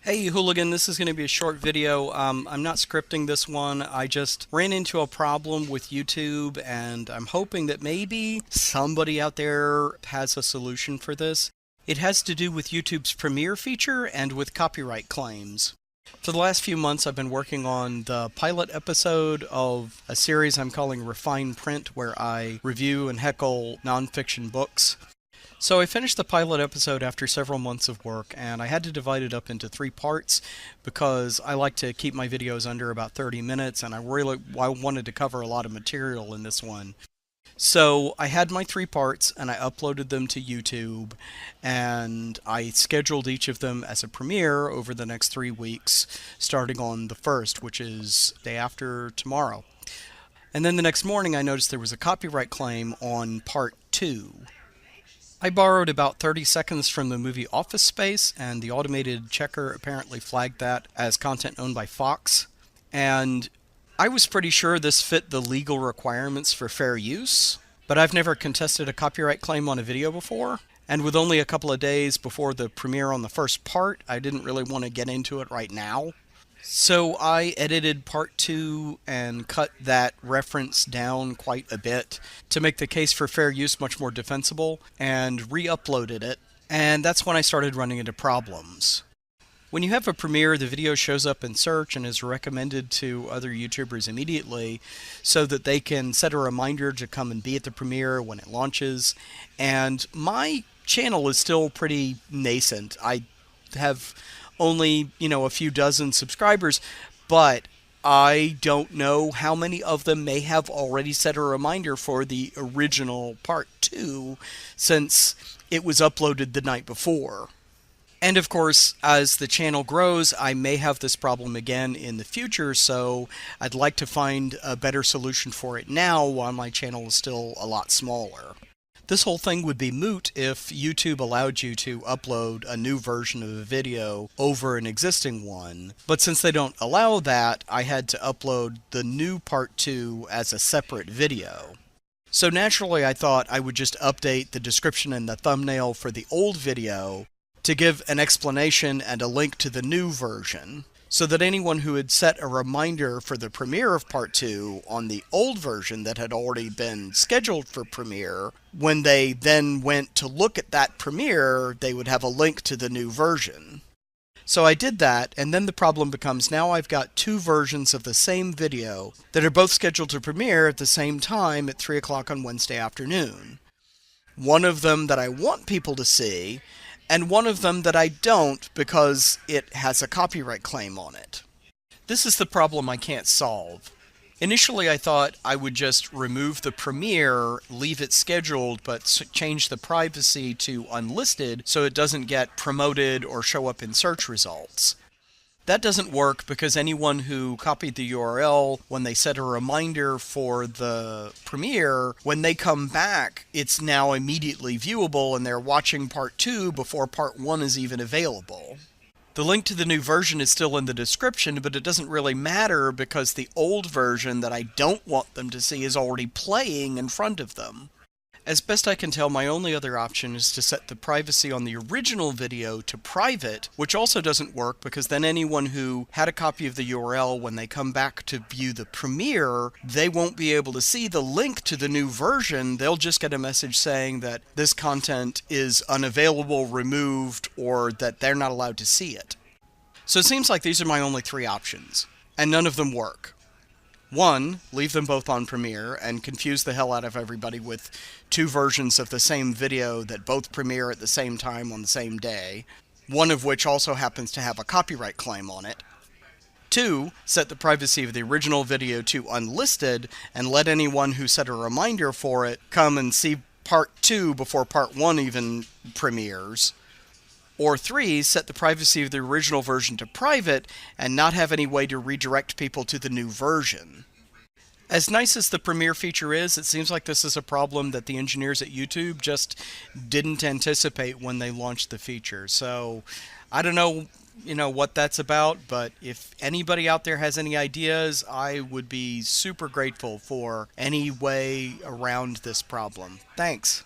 Hey Hooligan, this is going to be a short video. I'm not scripting this one. I just ran into a problem with YouTube and I'm hoping that maybe somebody out there has a solution for this. It has to do with YouTube's Premiere feature and with copyright claims. For the last few months, I've been working on the pilot episode of a series I'm calling Refine Print, where I review and heckle nonfiction books. So I finished the pilot episode after several months of work, and I had to divide it up into 3 parts because I like to keep my videos under about 30 minutes, and I wanted to cover a lot of material in this one. So I had my 3 parts, and I uploaded them to YouTube, and I scheduled each of them as a premiere over the next 3 weeks, starting on the 1st, which is day after tomorrow. And then the next morning, I noticed there was a copyright claim on part 2. I borrowed about 30 seconds from the movie Office Space, and the automated checker apparently flagged that as content owned by Fox. And I was pretty sure this fit the legal requirements for fair use, but I've never contested a copyright claim on a video before. And with only a couple of days before the premiere on the first part, I didn't really want to get into it right now. So I edited part 2 and cut that reference down quite a bit to make the case for fair use much more defensible, and re-uploaded it, and that's when I started running into problems. When you have a premiere, the video shows up in search and is recommended to other YouTubers immediately so that they can set a reminder to come and be at the premiere when it launches. And my channel is still pretty nascent. I have only, a few dozen subscribers, but I don't know how many of them may have already set a reminder for the original part 2 since it was uploaded the night before. And of course, as the channel grows, I may have this problem again in the future, so I'd like to find a better solution for it now while my channel is still a lot smaller. This whole thing would be moot if YouTube allowed you to upload a new version of a video over an existing one. But since they don't allow that, I had to upload the new part 2 as a separate video. So naturally, I thought I would just update the description and the thumbnail for the old video to give an explanation and a link to the new version, so that anyone who had set a reminder for the premiere of part 2 on the old version that had already been scheduled for premiere, when they then went to look at that premiere, they would have a link to the new version. So I did that, and then the problem becomes now I've got 2 versions of the same video that are both scheduled to premiere at the same time at 3 o'clock on Wednesday afternoon. One of them that I want people to see, and one of them that I don't because it has a copyright claim on it. This is the problem I can't solve. Initially I thought I would just remove the premiere, leave it scheduled, but change the privacy to unlisted so it doesn't get promoted or show up in search results. That doesn't work because anyone who copied the URL when they set a reminder for the premiere, when they come back, it's now immediately viewable and they're watching part 2 before part 1 is even available. The link to the new version is still in the description, but it doesn't really matter because the old version that I don't want them to see is already playing in front of them. As best I can tell, my only other option is to set the privacy on the original video to private, which also doesn't work because then anyone who had a copy of the URL when they come back to view the premiere, they won't be able to see the link to the new version. They'll just get a message saying that this content is unavailable, removed, or that they're not allowed to see it. So it seems like these are my only 3 options, and none of them work. 1, leave them both on Premiere and confuse the hell out of everybody with 2 versions of the same video that both premiere at the same time on the same day, one of which also happens to have a copyright claim on it. 2, set the privacy of the original video to unlisted and let anyone who set a reminder for it come and see part 2 before part 1 even premieres. Or 3, set the privacy of the original version to private and not have any way to redirect people to the new version. As nice as the Premiere feature is, it seems like this is a problem that the engineers at YouTube just didn't anticipate when they launched the feature. So I don't know, what that's about, but if anybody out there has any ideas, I would be super grateful for any way around this problem. Thanks.